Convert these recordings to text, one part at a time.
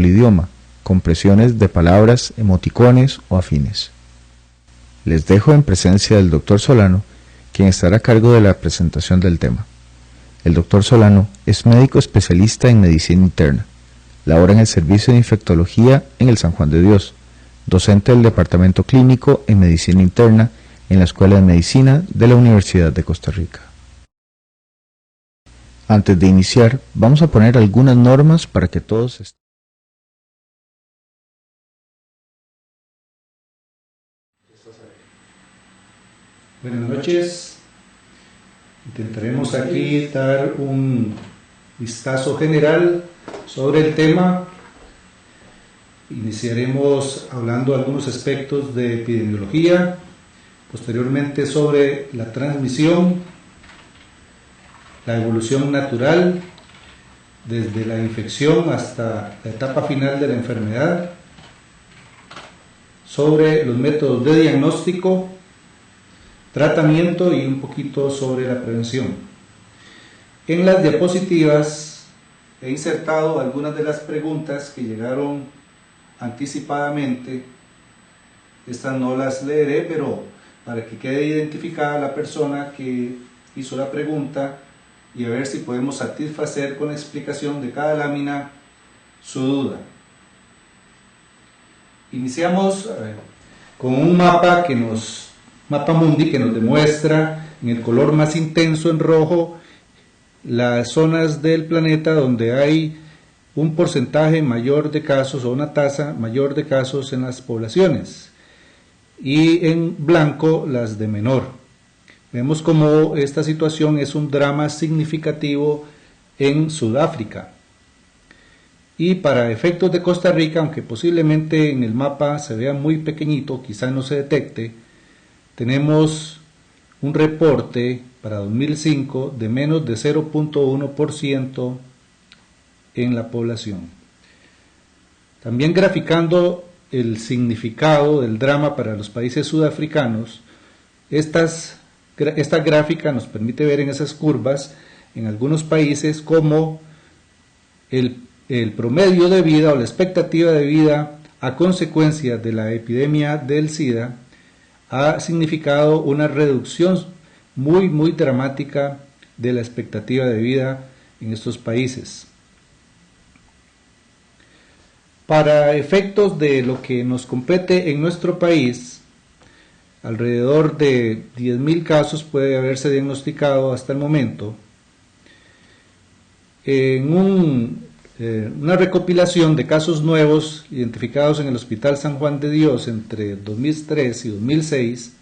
idioma, con presiones de palabras, emoticones o afines. Les dejo en presencia del Dr. Solano, quien estará a cargo de la presentación del tema. El Dr. Solano es médico especialista en medicina interna. Labora en el Servicio de Infectología en el San Juan de Dios, docente del Departamento Clínico en Medicina Interna en la Escuela de Medicina de la Universidad de Costa Rica. Antes de iniciar, vamos a poner algunas normas para que todos estén. Buenas noches. Intentaremos aquí dar un vistazo general sobre el tema. Iniciaremos hablando de algunos aspectos de epidemiología, posteriormente sobre la transmisión, la evolución natural, desde la infección hasta la etapa final de la enfermedad, sobre los métodos de diagnóstico, tratamiento y un poquito sobre la prevención. En las diapositivas he insertado algunas de las preguntas que llegaron anticipadamente. Estas no las leeré, pero para que quede identificada la persona que hizo la pregunta y a ver si podemos satisfacer con la explicación de cada lámina su duda. Iniciamos con un mapa mundi que nos demuestra en el color más intenso en rojo las zonas del planeta donde hay un porcentaje mayor de casos o una tasa mayor de casos en las poblaciones, y en blanco las de menor. Vemos como esta situación es un drama significativo en Sudáfrica. Y para efectos de Costa Rica, aunque posiblemente en el mapa se vea muy pequeñito, quizá no se detecte, tenemos un reporte para 2005 de menos de 0.1% en la población. También graficando el significado del drama para los países sudafricanos, esta gráfica nos permite ver en esas curvas en algunos países cómo el promedio de vida o la expectativa de vida a consecuencia de la epidemia del SIDA ha significado una reducción muy dramática de la expectativa de vida en estos países. Para efectos de lo que nos compete en nuestro país, alrededor de 10.000 casos puede haberse diagnosticado hasta el momento. En una recopilación de casos nuevos identificados en el Hospital San Juan de Dios entre 2003 y 2006,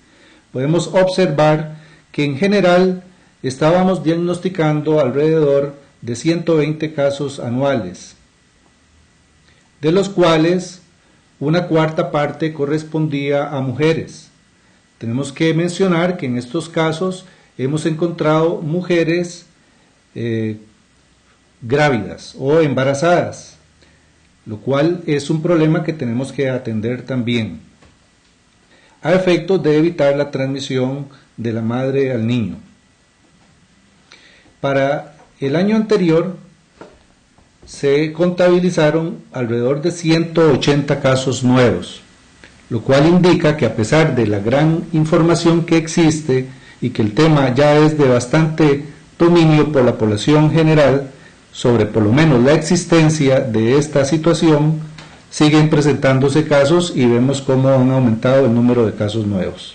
podemos observar que en general estábamos diagnosticando alrededor de 120 casos anuales, de los cuales una cuarta parte correspondía a mujeres. Tenemos que mencionar que en estos casos hemos encontrado mujeres grávidas o embarazadas, lo cual es un problema que tenemos que atender también, a efectos de evitar la transmisión de la madre al niño. Para el año anterior se contabilizaron alrededor de 180 casos nuevos, lo cual indica que a pesar de la gran información que existe y que el tema ya es de bastante dominio por la población general sobre por lo menos la existencia de esta situación, siguen presentándose casos y vemos cómo han aumentado el número de casos nuevos.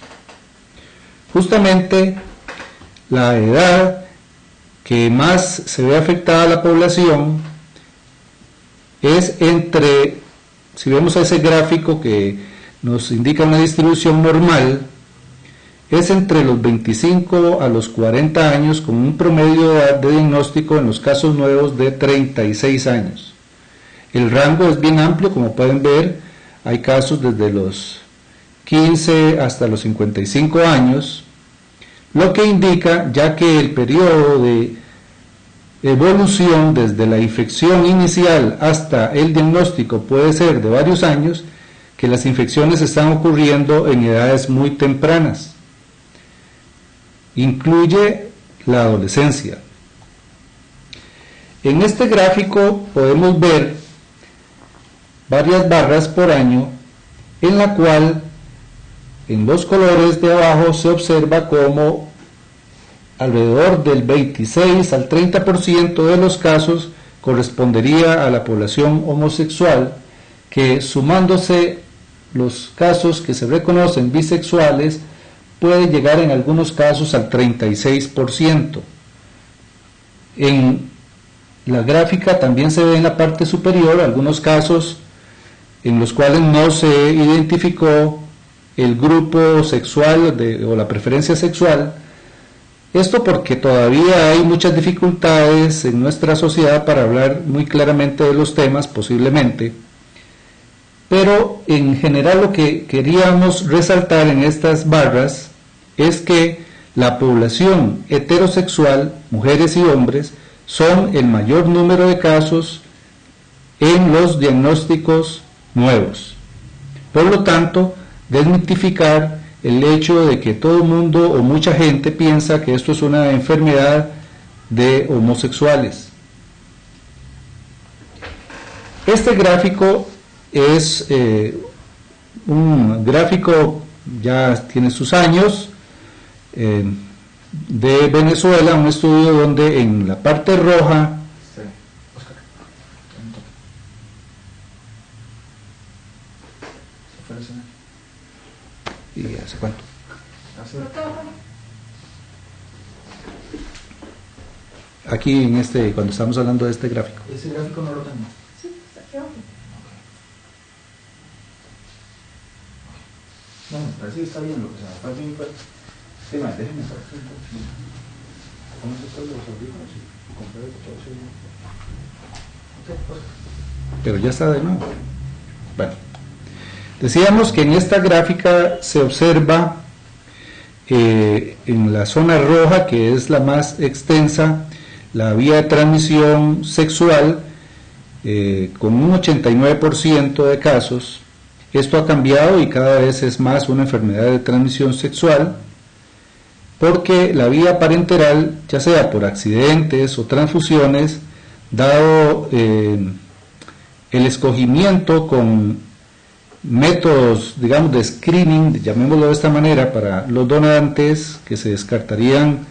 Justamente la edad que más se ve afectada a la población es entre, si vemos ese gráfico que nos indica una distribución normal, es entre los 25 a los 40 años, con un promedio de edad de diagnóstico en los casos nuevos de 36 años. El rango es bien amplio, como pueden ver, hay casos desde los 15 hasta los 55 años, lo que indica ya que el periodo de evolución desde la infección inicial hasta el diagnóstico puede ser de varios años, que las infecciones están ocurriendo en edades muy tempranas. Incluye la adolescencia. En este gráfico podemos ver varias barras por año, en la cual en los colores de abajo se observa como alrededor del 26 al 30% de los casos correspondería a la población homosexual, que sumándose los casos que se reconocen bisexuales puede llegar en algunos casos al 36%. En la gráfica también se ve en la parte superior algunos casos en los cuales no se identificó el grupo sexual o la preferencia sexual. Esto porque todavía hay muchas dificultades en nuestra sociedad para hablar muy claramente de los temas, posiblemente, pero en general lo que queríamos resaltar en estas barras es que la población heterosexual, mujeres y hombres, son el mayor número de casos en los diagnósticos nuevos. Por lo tanto, desmitificar el hecho de que todo el mundo o mucha gente piensa que esto es una enfermedad de homosexuales. Este gráfico es un gráfico, ya tiene sus años, de Venezuela, un estudio donde en la parte roja ¿y hace cuánto? Aquí en este, cuando estamos hablando de este gráfico. Ese gráfico no lo tengo. Sí, está aquí abajo. No, me parece que está bien lo que se me parece bien. Sí, man, déjenme para que ¿cómo se está los audífonos? Y comprar el todo eso. Ok, pues. Pero ya está de nuevo. Bueno, decíamos que en esta gráfica se observa en la zona roja, que es la más extensa, la vía de transmisión sexual, con un 89% de casos. Esto ha cambiado y cada vez es más una enfermedad de transmisión sexual, porque la vía parenteral, ya sea por accidentes o transfusiones, dado el escogimiento con métodos, digamos, de screening, llamémoslo de esta manera, para los donantes que se descartarían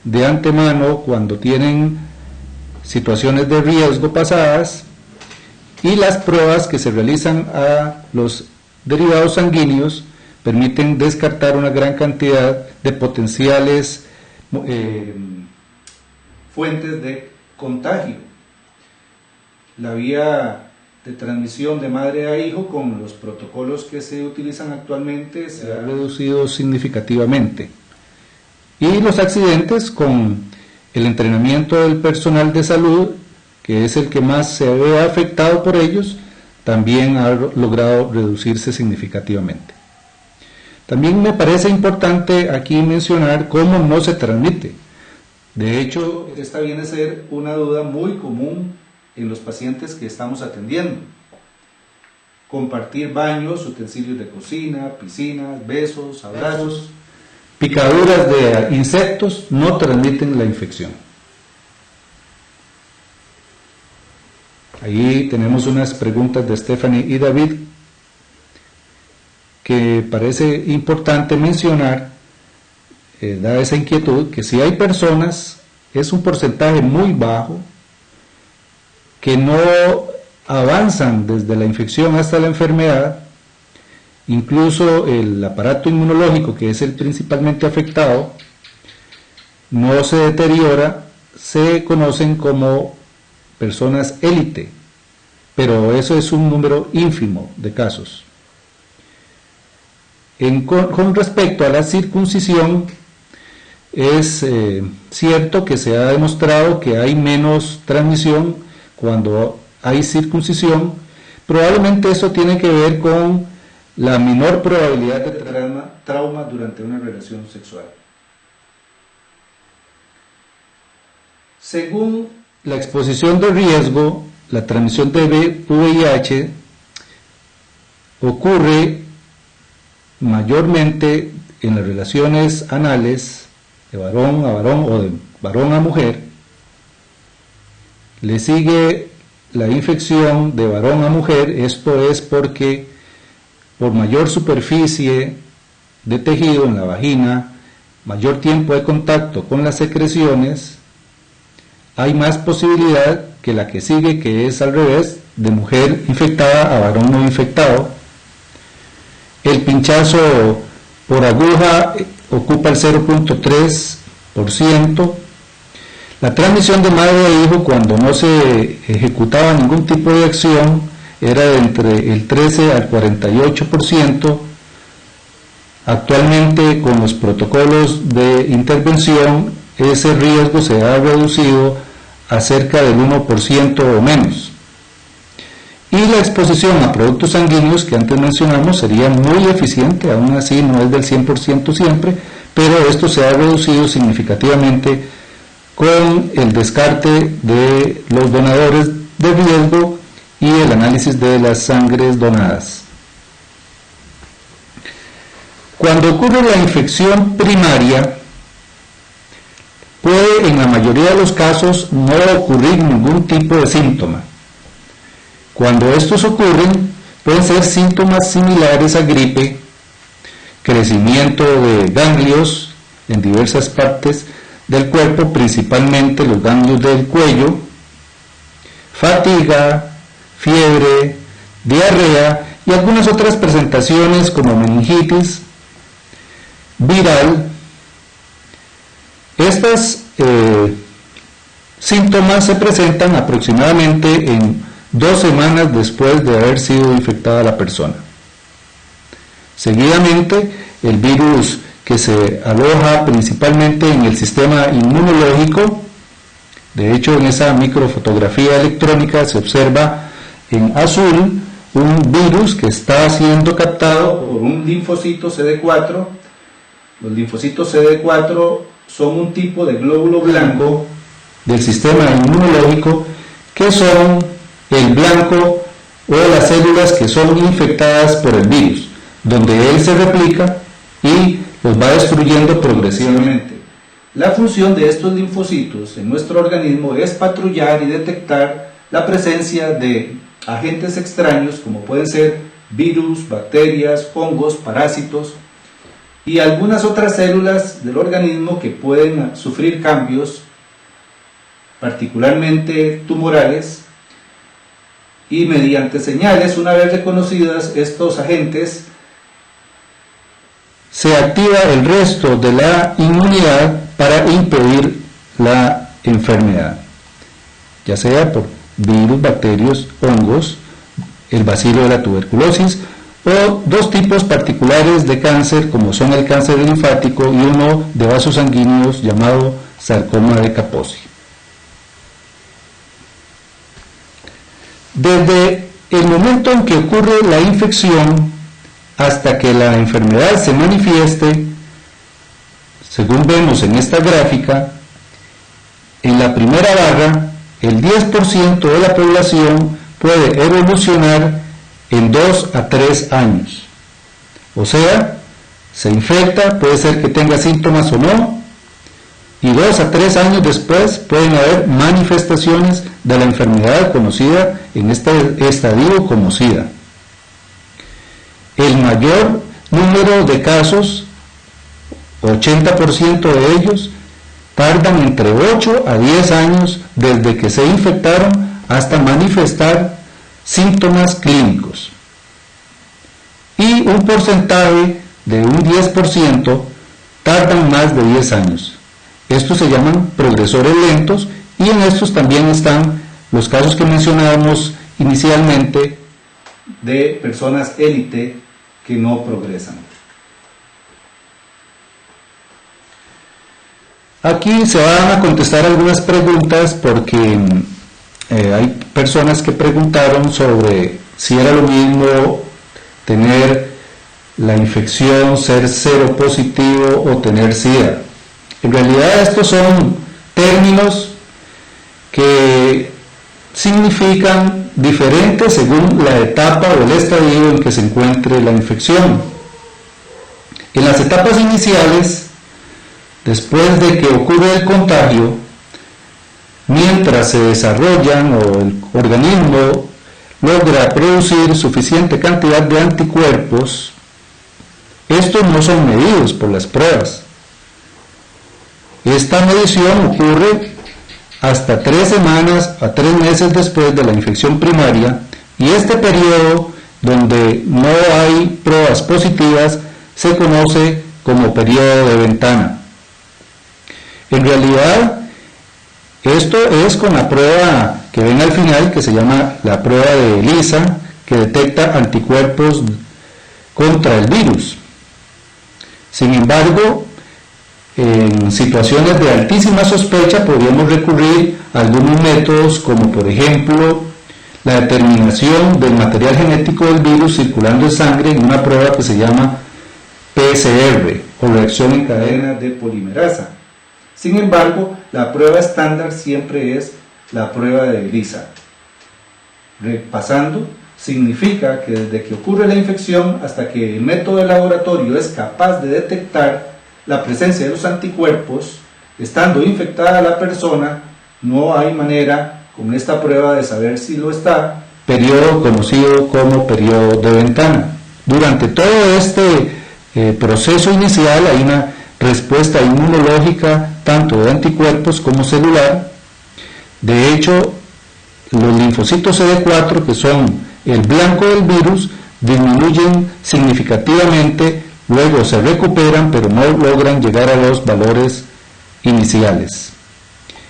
de antemano cuando tienen situaciones de riesgo pasadas, y las pruebas que se realizan a los derivados sanguíneos permiten descartar una gran cantidad de potenciales fuentes de contagio. La vía de transmisión de madre a hijo, con los protocolos que se utilizan actualmente, se ha reducido significativamente. Y los accidentes, con el entrenamiento del personal de salud, que es el que más se ve afectado por ellos, también ha logrado reducirse significativamente. También me parece importante aquí mencionar cómo no se transmite. De hecho, esta viene a ser una duda muy común en los pacientes que estamos atendiendo. Compartir baños, utensilios de cocina, piscinas, besos, abrazos, picaduras de insectos no transmiten la infección. Ahí tenemos unas preguntas de Stephanie y David que parece importante mencionar, da esa inquietud, que si hay personas, es un porcentaje muy bajo, que no avanzan desde la infección hasta la enfermedad, incluso el aparato inmunológico, que es el principalmente afectado, no se deteriora, se conocen como personas élite, pero eso es un número ínfimo de casos. Con respecto a la circuncisión, es cierto que se ha demostrado que hay menos transmisión cuando hay circuncisión. Probablemente eso tiene que ver con la menor probabilidad de trauma durante una relación sexual. Según la exposición de riesgo, la transmisión de VIH ocurre mayormente en las relaciones anales de varón a varón o de varón a mujer. Le sigue la infección de varón a mujer, esto es porque por mayor superficie de tejido en la vagina, mayor tiempo de contacto con las secreciones, hay más posibilidad que la que sigue, que es al revés, de mujer infectada a varón no infectado. El pinchazo por aguja ocupa el 0.3%. La transmisión de madre a hijo, cuando no se ejecutaba ningún tipo de acción, era de entre el 13 al 48%. Actualmente, con los protocolos de intervención, ese riesgo se ha reducido a cerca del 1% o menos. Y la exposición a productos sanguíneos que antes mencionamos sería muy eficiente, aún así no es del 100% siempre, pero esto se ha reducido significativamente con el descarte de los donadores de riesgo y el análisis de las sangres donadas. Cuando ocurre la infección primaria, puede en la mayoría de los casos no ocurrir ningún tipo de síntoma. Cuando estos ocurren, pueden ser síntomas similares a gripe, crecimiento de ganglios en diversas partes del cuerpo, principalmente los ganglios del cuello, fatiga, fiebre, diarrea y algunas otras presentaciones como meningitis viral. Estos síntomas se presentan aproximadamente en 2 semanas después de haber sido infectada la persona. Seguidamente, el virus que se aloja principalmente en el sistema inmunológico, de hecho en esa microfotografía electrónica se observa en azul un virus que está siendo captado por un linfocito CD4. Los linfocitos CD4 son un tipo de glóbulo blanco del sistema inmunológico que son el blanco o las células que son infectadas por el virus, donde él se replica y los va destruyendo progresivamente. La función de estos linfocitos en nuestro organismo es patrullar y detectar la presencia de agentes extraños como pueden ser virus, bacterias, hongos, parásitos y algunas otras células del organismo que pueden sufrir cambios, particularmente tumorales, y mediante señales, una vez reconocidas estos agentes, se activa el resto de la inmunidad para impedir la enfermedad, ya sea por virus, bacterias, hongos, el bacilo de la tuberculosis o 2 tipos particulares de cáncer como son el cáncer linfático y uno de vasos sanguíneos llamado sarcoma de Kaposi. Desde el momento en que ocurre la infección hasta que la enfermedad se manifieste, según vemos en esta gráfica, en la primera barra, el 10% de la población puede evolucionar en 2 a 3 años. O sea, se infecta, puede ser que tenga síntomas o no, y 2 a 3 años después pueden haber manifestaciones de la enfermedad conocida en este estadio como SIDA. El mayor número de casos, 80% de ellos, tardan entre 8 a 10 años desde que se infectaron hasta manifestar síntomas clínicos. Y un porcentaje de un 10% tardan más de 10 años. Estos se llaman progresores lentos y en estos también están los casos que mencionábamos inicialmente de personas élite que no progresan. Aquí se van a contestar algunas preguntas porque hay personas que preguntaron sobre si era lo mismo tener la infección, ser cero positivo o tener SIDA. En realidad estos son términos que significan diferentes según la etapa o el estadio en que se encuentre la infección. En las etapas iniciales, después de que ocurre el contagio, mientras se desarrollan o el organismo logra producir suficiente cantidad de anticuerpos, estos no son medidos por las pruebas. Esta medición ocurre hasta 3 semanas a 3 meses después de la infección primaria, y este periodo donde no hay pruebas positivas se conoce como periodo de ventana. En realidad, esto es con la prueba que ven al final, que se llama la prueba de ELISA, que detecta anticuerpos contra el virus. Sin embargo, en situaciones de altísima sospecha podríamos recurrir a algunos métodos, como por ejemplo la determinación del material genético del virus circulando en sangre en una prueba que se llama PCR, o reacción en cadena de polimerasa. Sin embargo, la prueba estándar siempre es la prueba de ELISA. Repasando, significa que desde que ocurre la infección hasta que el método de laboratorio es capaz de detectar la presencia de los anticuerpos, estando infectada la persona, no hay manera con esta prueba de saber si lo está, periodo conocido como periodo de ventana. Durante todo este proceso inicial hay una respuesta inmunológica tanto de anticuerpos como celular. De hecho, los linfocitos CD4, que son el blanco del virus, disminuyen significativamente, luego se recuperan, pero no logran llegar a los valores iniciales.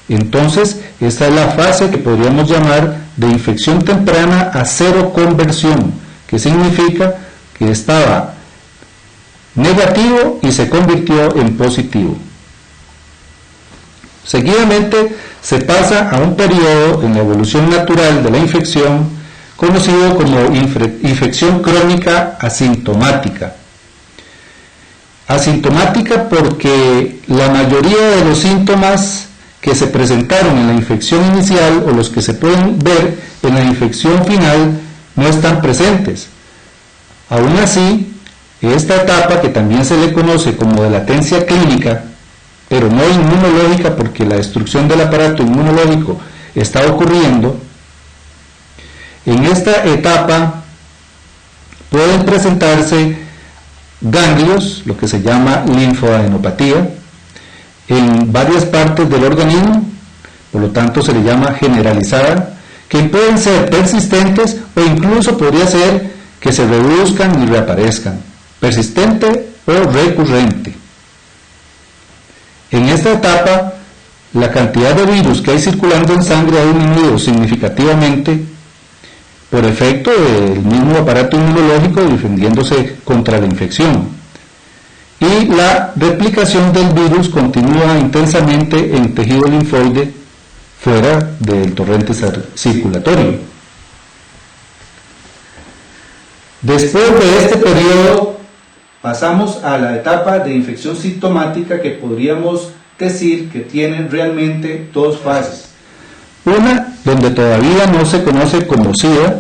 Entonces, esta es la fase que podríamos llamar de infección temprana a seroconversión, que significa que estaba negativo y se convirtió en positivo. Seguidamente se pasa a un periodo en la evolución natural de la infección conocido como infección crónica asintomática. Asintomática porque la mayoría de los síntomas que se presentaron en la infección inicial o los que se pueden ver en la infección final no están presentes. Aún así, esta etapa, que también se le conoce como de latencia clínica, pero no inmunológica porque la destrucción del aparato inmunológico está ocurriendo, en esta etapa pueden presentarse ganglios, lo que se llama linfoadenopatía, en varias partes del organismo, por lo tanto se le llama generalizada, que pueden ser persistentes o incluso podría ser que se reduzcan y reaparezcan, persistente o recurrente. En esta etapa, la cantidad de virus que hay circulando en sangre ha disminuido significativamente por efecto del mismo aparato inmunológico defendiéndose contra la infección. Y la replicación del virus continúa intensamente en tejido linfoide fuera del torrente circulatorio. Después de este periodo pasamos a la etapa de infección sintomática, que podríamos decir que tiene realmente 2 fases. Una donde todavía no se conoce como SIDA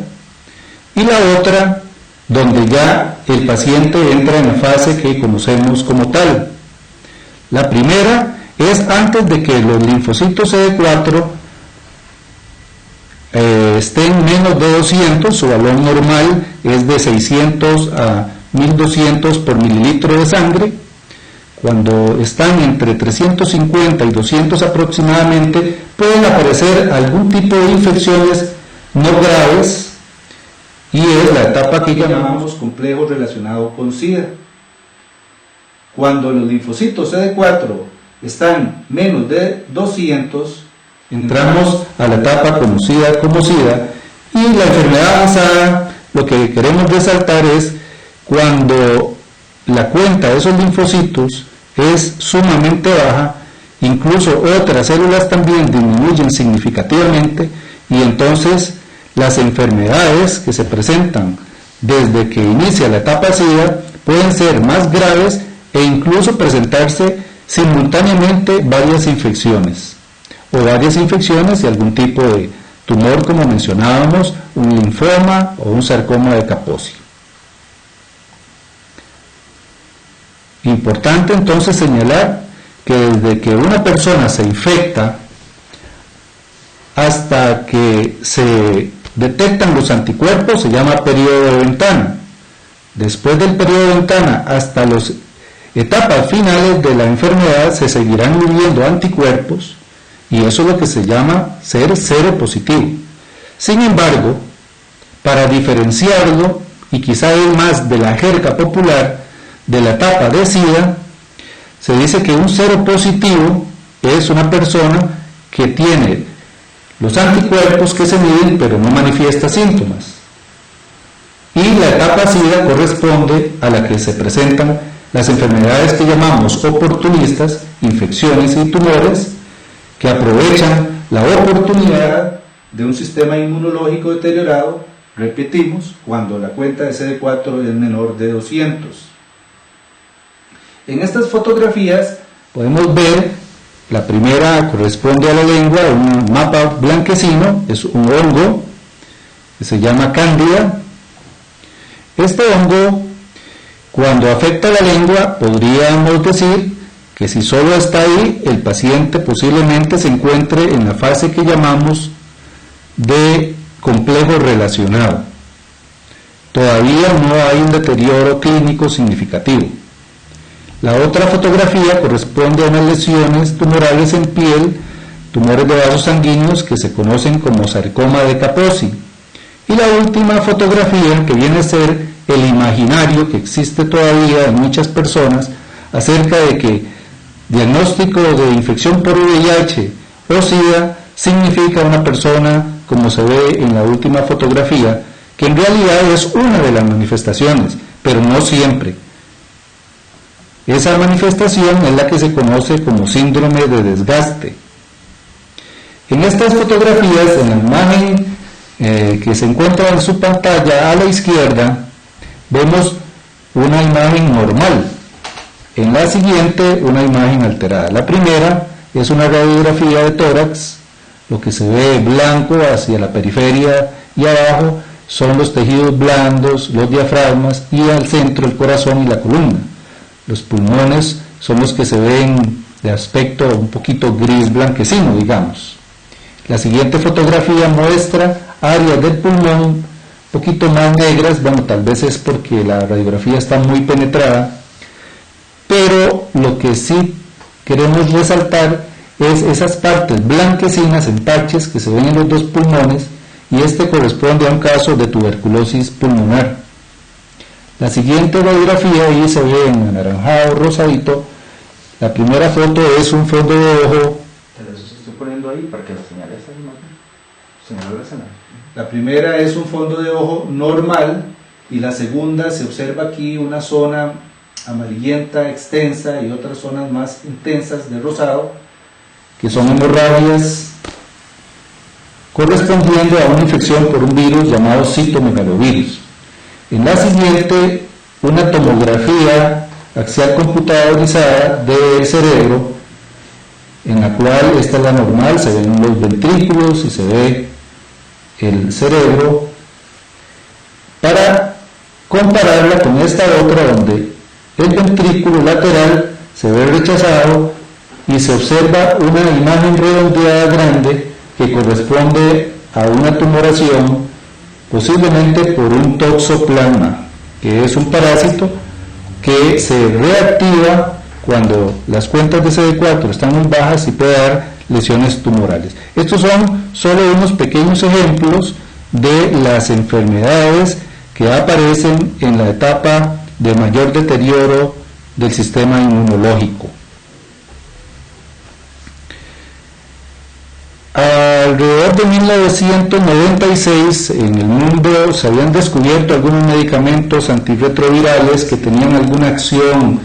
y la otra donde ya el paciente entra en la fase que conocemos como tal. La primera es antes de que los linfocitos CD4 estén menos de 200, su valor normal es de 600 a 1200 por mililitro de sangre. Cuando están entre 350 y 200 aproximadamente, pueden aparecer algún tipo de infecciones no graves, y es la etapa que llamamos complejo relacionado con SIDA. Cuando los linfocitos CD4 están menos de 200, entramos a la etapa conocida como SIDA, y la enfermedad avanzada, lo que queremos resaltar es cuando la cuenta de esos linfocitos es sumamente baja, incluso otras células también disminuyen significativamente, y entonces las enfermedades que se presentan desde que inicia la etapa SIDA pueden ser más graves e incluso presentarse simultáneamente varias infecciones y algún tipo de tumor, como mencionábamos, un linfoma o un sarcoma de Kaposi. Importante entonces señalar que desde que una persona se infecta hasta que se detectan los anticuerpos se llama periodo de ventana. Después del periodo de ventana hasta las etapas finales de la enfermedad se seguirán midiendo anticuerpos y eso es lo que se llama ser seropositivo. Sin embargo, para diferenciarlo, y quizá es más de la jerga popular, de la etapa de SIDA, se dice que un seropositivo es una persona que tiene los anticuerpos que se miden pero no manifiesta síntomas. Y la etapa SIDA corresponde a la que se presentan las enfermedades que llamamos oportunistas, infecciones y tumores, que aprovechan la oportunidad de un sistema inmunológico deteriorado, repetimos, cuando la cuenta de CD4 es menor de 200. En estas fotografías podemos ver, la primera corresponde a la lengua, un mapa blanquecino, es un hongo que se llama cándida. Este hongo, cuando afecta la lengua, podríamos decir que si solo está ahí, el paciente posiblemente se encuentre en la fase que llamamos de complejo relacionado. Todavía no hay un deterioro clínico significativo. La otra fotografía corresponde a unas lesiones tumorales en piel, tumores de vasos sanguíneos que se conocen como sarcoma de Kaposi. Y la última fotografía, que viene a ser el imaginario que existe todavía en muchas personas acerca de que diagnóstico de infección por VIH o SIDA significa una persona, como se ve en la última fotografía, que en realidad es una de las manifestaciones, pero no siempre. Esa manifestación es la que se conoce como síndrome de desgaste. En estas fotografías, en la imagen que se encuentra en su pantalla a la izquierda, vemos una imagen normal. En la siguiente, una imagen alterada. La primera es una radiografía de tórax. Lo que se ve blanco hacia la periferia y abajo son los tejidos blandos, los diafragmas, y al centro el corazón y la columna. Los pulmones son los que se ven de aspecto un poquito gris blanquecino, digamos. La siguiente fotografía muestra áreas del pulmón un poquito más negras, bueno, tal vez es porque la radiografía está muy penetrada, pero lo que sí queremos resaltar es esas partes blanquecinas en taches que se ven en los dos pulmones, y este corresponde a un caso de tuberculosis pulmonar. La siguiente radiografía, ahí se ve en anaranjado, rosadito. La primera foto es un fondo de ojo. Pero eso se estoy poniendo ahí para que la señale esta imagen. Señale la señal. La primera es un fondo de ojo normal y la segunda se observa aquí una zona amarillenta extensa y otras zonas más intensas de rosado, que son hemorragias correspondiendo a una infección por un virus llamado citomegalovirus. En la siguiente, una tomografía axial computadorizada del cerebro, en la cual esta es la normal, se ven los ventrículos y se ve el cerebro, para compararla con esta otra donde el ventrículo lateral se ve rechazado y se observa una imagen redondeada grande que corresponde a una tumoración, posiblemente por un toxoplasma, que es un parásito que se reactiva cuando las cuentas de CD4 están muy bajas y puede dar lesiones tumorales. Estos son solo unos pequeños ejemplos de las enfermedades que aparecen en la etapa de mayor deterioro del sistema inmunológico. Alrededor de 1996 en el mundo se habían descubierto algunos medicamentos antirretrovirales que tenían alguna acción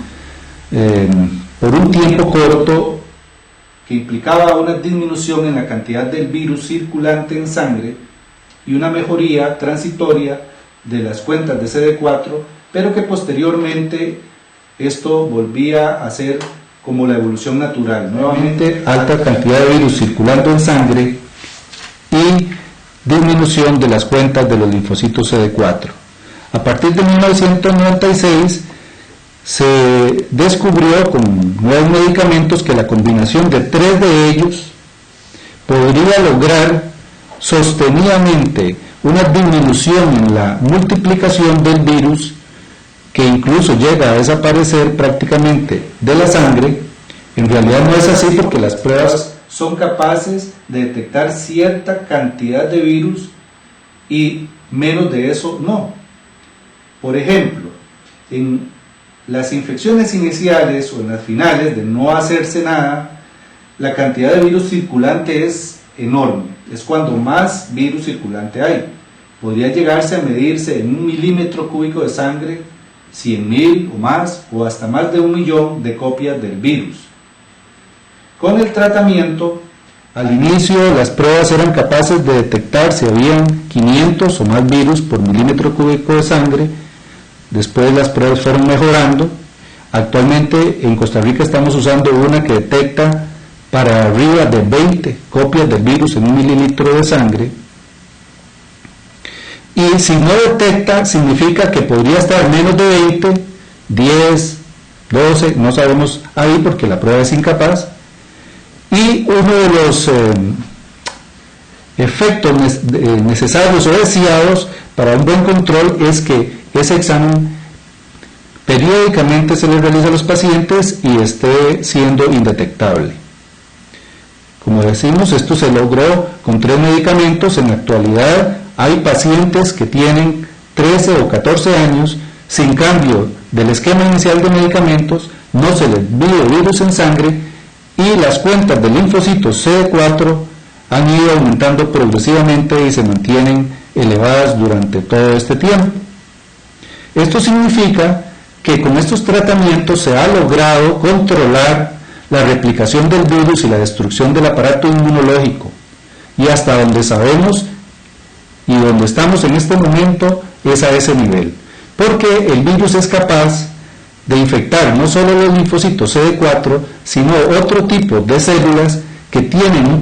por un tiempo corto, que implicaba una disminución en la cantidad del virus circulante en sangre y una mejoría transitoria de las cuentas de CD4, pero que posteriormente esto volvía a ser como la evolución natural, nuevamente alta cantidad de virus circulando en sangre y disminución de las cuentas de los linfocitos CD4. A partir de 1996 se descubrió con nuevos medicamentos que la combinación de 3 de ellos podría lograr sostenidamente una disminución en la multiplicación del virus, que incluso llega a desaparecer prácticamente de la sangre. En realidad no es así, porque las pruebas son capaces de detectar cierta cantidad de virus y menos de eso no. Por ejemplo, en las infecciones iniciales o en las finales de no hacerse nada, la cantidad de virus circulante es enorme, es cuando más virus circulante hay. Podría llegarse a medirse en 1 milímetro cúbico de sangre 100.000 o más, o hasta más de 1 millón de copias del virus. Con el tratamiento, al inicio las pruebas eran capaces de detectar si habían 500 o más virus por milímetro cúbico de sangre. Después las pruebas fueron mejorando. Actualmente en Costa Rica estamos usando una que detecta para arriba de 20 copias del virus en 1 mililitro de sangre. Y si no detecta, significa que podría estar menos de 20, 10, 12, no sabemos ahí porque la prueba es incapaz. Y uno de los efectos necesarios o deseados para un buen control es que ese examen periódicamente se le realiza a los pacientes y esté siendo indetectable. Como decimos, esto se logró con 3 medicamentos. En la actualidad hay pacientes que tienen 13 o 14 años sin cambio del esquema inicial de medicamentos, no se les mide virus en sangre y las cuentas de linfocitos CD4 han ido aumentando progresivamente y se mantienen elevadas durante todo este tiempo. Esto significa que con estos tratamientos se ha logrado controlar la replicación del virus y la destrucción del aparato inmunológico, y hasta donde sabemos y donde estamos en este momento es a ese nivel, porque el virus es capaz de infectar no solo los linfocitos CD4, sino otro tipo de células que tienen un